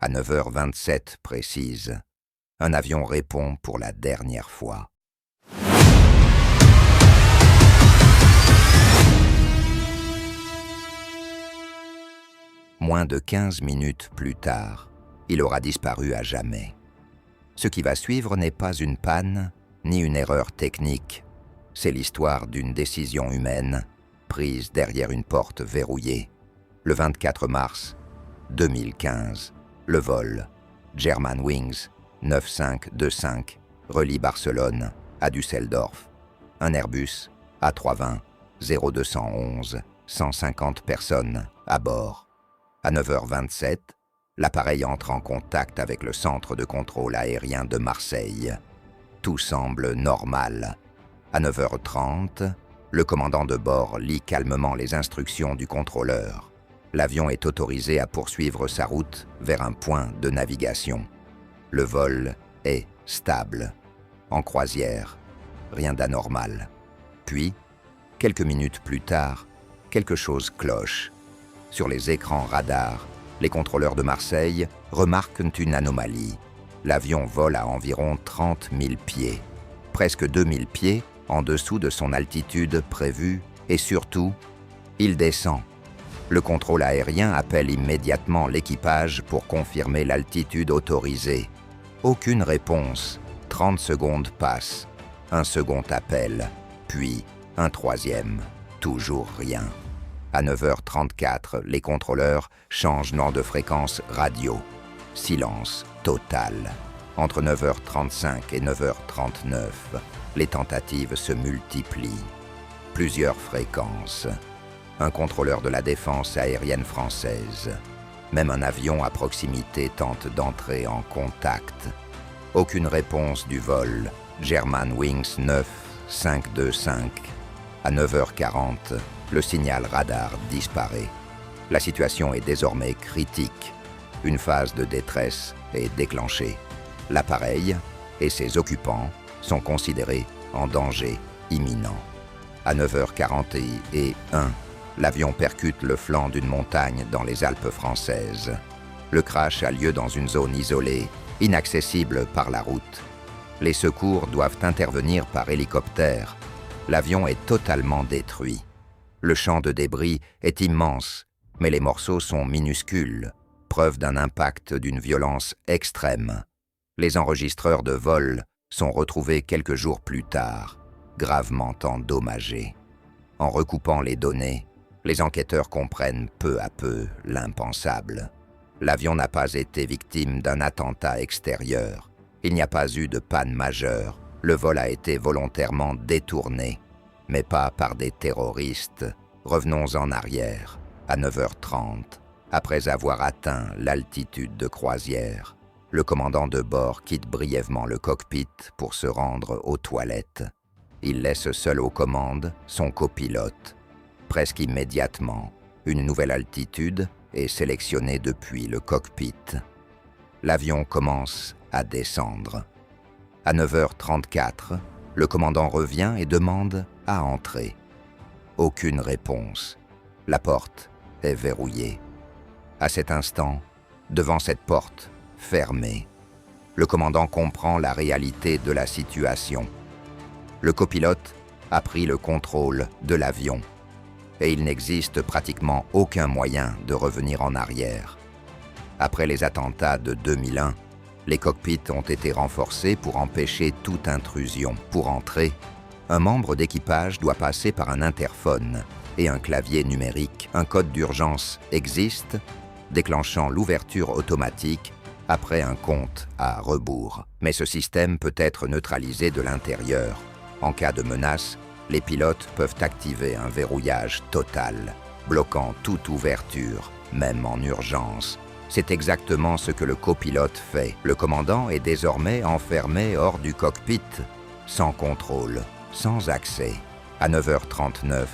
À 9h27 précise, un avion répond pour la dernière fois. Moins de 15 minutes plus tard, il aura disparu à jamais. Ce qui va suivre n'est pas une panne, ni une erreur technique. C'est l'histoire d'une décision humaine, prise derrière une porte verrouillée. Le 24 mars 2015, le vol Germanwings 9525 relie Barcelone à Düsseldorf. Un Airbus A320-0211, 150 personnes à bord. À 9h27, l'appareil entre en contact avec le centre de contrôle aérien de Marseille. Tout semble normal. À 9h30, le commandant de bord lit calmement les instructions du contrôleur. L'avion est autorisé à poursuivre sa route vers un point de navigation. Le vol est stable. En croisière, rien d'anormal. Puis, quelques minutes plus tard, quelque chose cloche. Sur les écrans radars, les contrôleurs de Marseille remarquent une anomalie. L'avion vole à environ 30 000 pieds, presque 2 000 pieds en dessous de son altitude prévue, et surtout, il descend. Le contrôle aérien appelle immédiatement l'équipage pour confirmer l'altitude autorisée. Aucune réponse. 30 secondes passent. Un second appel, puis un troisième. Toujours rien. À 9h34, les contrôleurs changent nom de fréquence radio. Silence total. Entre 9h35 et 9h39, les tentatives se multiplient. Plusieurs fréquences. Un contrôleur de la défense aérienne française. Même un avion à proximité tente d'entrer en contact. Aucune réponse du vol Germanwings 9525. À 9h40, le signal radar disparaît. La situation est désormais critique. Une phase de détresse est déclenchée. L'appareil et ses occupants sont considérés en danger imminent. À 9h41, l'avion percute le flanc d'une montagne dans les Alpes françaises. Le crash a lieu dans une zone isolée, inaccessible par la route. Les secours doivent intervenir par hélicoptère. L'avion est totalement détruit. Le champ de débris est immense, mais les morceaux sont minuscules, preuve d'un impact d'une violence extrême. Les enregistreurs de vol sont retrouvés quelques jours plus tard, gravement endommagés. En recoupant les données, les enquêteurs comprennent peu à peu l'impensable. L'avion n'a pas été victime d'un attentat extérieur. Il n'y a pas eu de panne majeure. Le vol a été volontairement détourné, mais pas par des terroristes. Revenons en arrière, à 9h30, après avoir atteint l'altitude de croisière. Le commandant de bord quitte brièvement le cockpit pour se rendre aux toilettes. Il laisse seul aux commandes son copilote. Presque immédiatement, une nouvelle altitude est sélectionnée depuis le cockpit. L'avion commence à descendre. À 9h34, le commandant revient et demande à entrer. Aucune réponse. La porte est verrouillée. À cet instant, devant cette porte fermée, le commandant comprend la réalité de la situation. Le copilote a pris le contrôle de l'avion et il n'existe pratiquement aucun moyen de revenir en arrière. Après les attentats de 2001, les cockpits ont été renforcés pour empêcher toute intrusion. Pour entrer, un membre d'équipage doit passer par un interphone et un clavier numérique. Un code d'urgence existe, déclenchant l'ouverture automatique après un compte à rebours. Mais ce système peut être neutralisé de l'intérieur. En cas de menace, les pilotes peuvent activer un verrouillage total, bloquant toute ouverture, même en urgence. C'est exactement ce que le copilote fait. Le commandant est désormais enfermé hors du cockpit, sans contrôle, sans accès. À 9h39,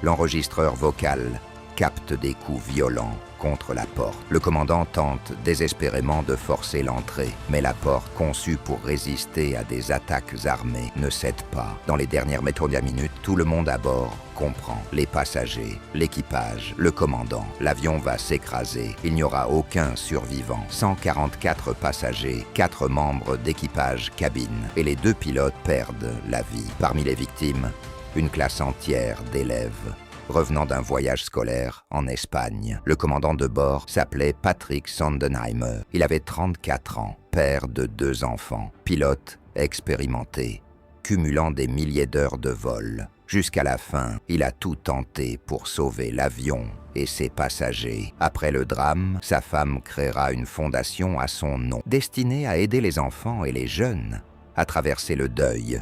l'enregistreur vocal capte des coups violents contre la porte. Le commandant tente désespérément de forcer l'entrée, mais la porte, conçue pour résister à des attaques armées, ne cède pas. Dans les dernières minutes, tout le monde à bord comprend. Les passagers, l'équipage, le commandant. L'avion va s'écraser. Il n'y aura aucun survivant. 144 passagers, 4 membres d'équipage cabine. Et les 2 pilotes perdent la vie. Parmi les victimes, une classe entière d'élèves revenant d'un voyage scolaire en Espagne. Le commandant de bord s'appelait Patrick Sondenheimer. Il avait 34 ans, père de 2 enfants, pilote expérimenté, cumulant des milliers d'heures de vol. Jusqu'à la fin, il a tout tenté pour sauver l'avion et ses passagers. Après le drame, sa femme créera une fondation à son nom, destinée à aider les enfants et les jeunes à traverser le deuil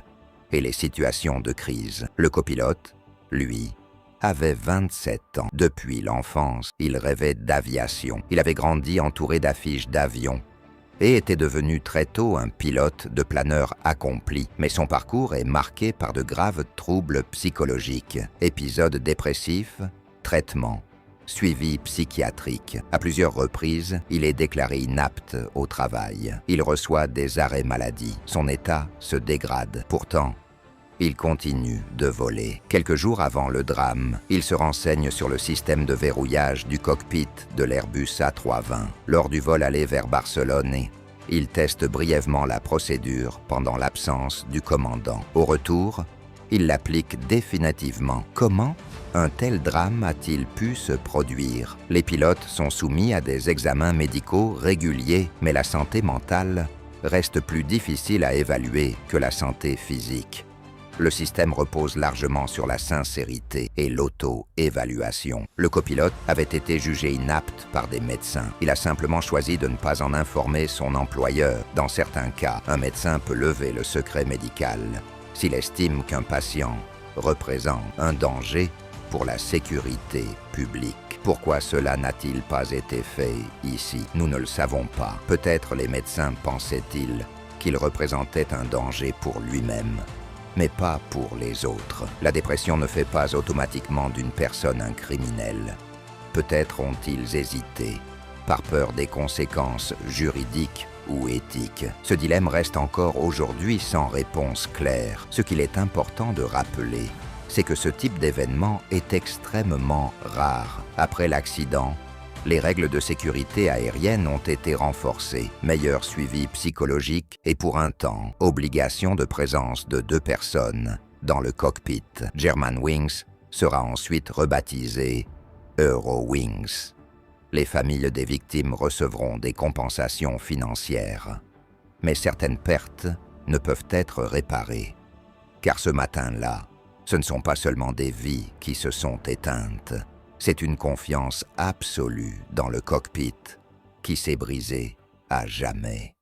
et les situations de crise. Le copilote, lui, avait 27 ans. Depuis l'enfance, il rêvait d'aviation. Il avait grandi entouré d'affiches d'avions et était devenu très tôt un pilote de planeur accompli. Mais son parcours est marqué par de graves troubles psychologiques, épisodes dépressifs, traitements, suivi psychiatrique. À plusieurs reprises, il est déclaré inapte au travail. Il reçoit des arrêts maladie. Son état se dégrade. Pourtant, il continue de voler. Quelques jours avant le drame, il se renseigne sur le système de verrouillage du cockpit de l'Airbus A320. Lors du vol aller vers Barcelone, il teste brièvement la procédure pendant l'absence du commandant. Au retour, il l'applique définitivement. Comment un tel drame a-t-il pu se produire? Les pilotes sont soumis à des examens médicaux réguliers, mais la santé mentale reste plus difficile à évaluer que la santé physique. Le système repose largement sur la sincérité et l'auto-évaluation. Le copilote avait été jugé inapte par des médecins. Il a simplement choisi de ne pas en informer son employeur. Dans certains cas, un médecin peut lever le secret médical s'il estime qu'un patient représente un danger pour la sécurité publique. Pourquoi cela n'a-t-il pas été fait ici? Nous ne le savons pas. Peut-être les médecins pensaient-ils qu'il représentait un danger pour lui-même, mais pas pour les autres. La dépression ne fait pas automatiquement d'une personne un criminel. Peut-être ont-ils hésité, par peur des conséquences juridiques ou éthiques. Ce dilemme reste encore aujourd'hui sans réponse claire. Ce qu'il est important de rappeler, c'est que ce type d'événement est extrêmement rare. Après l'accident, les règles de sécurité aérienne ont été renforcées, meilleur suivi psychologique et pour un temps, obligation de présence de 2 personnes dans le cockpit. Germanwings sera ensuite rebaptisé Eurowings. Les familles des victimes recevront des compensations financières, mais certaines pertes ne peuvent être réparées. Car ce matin-là, ce ne sont pas seulement des vies qui se sont éteintes, c'est une confiance absolue dans le cockpit qui s'est brisée à jamais.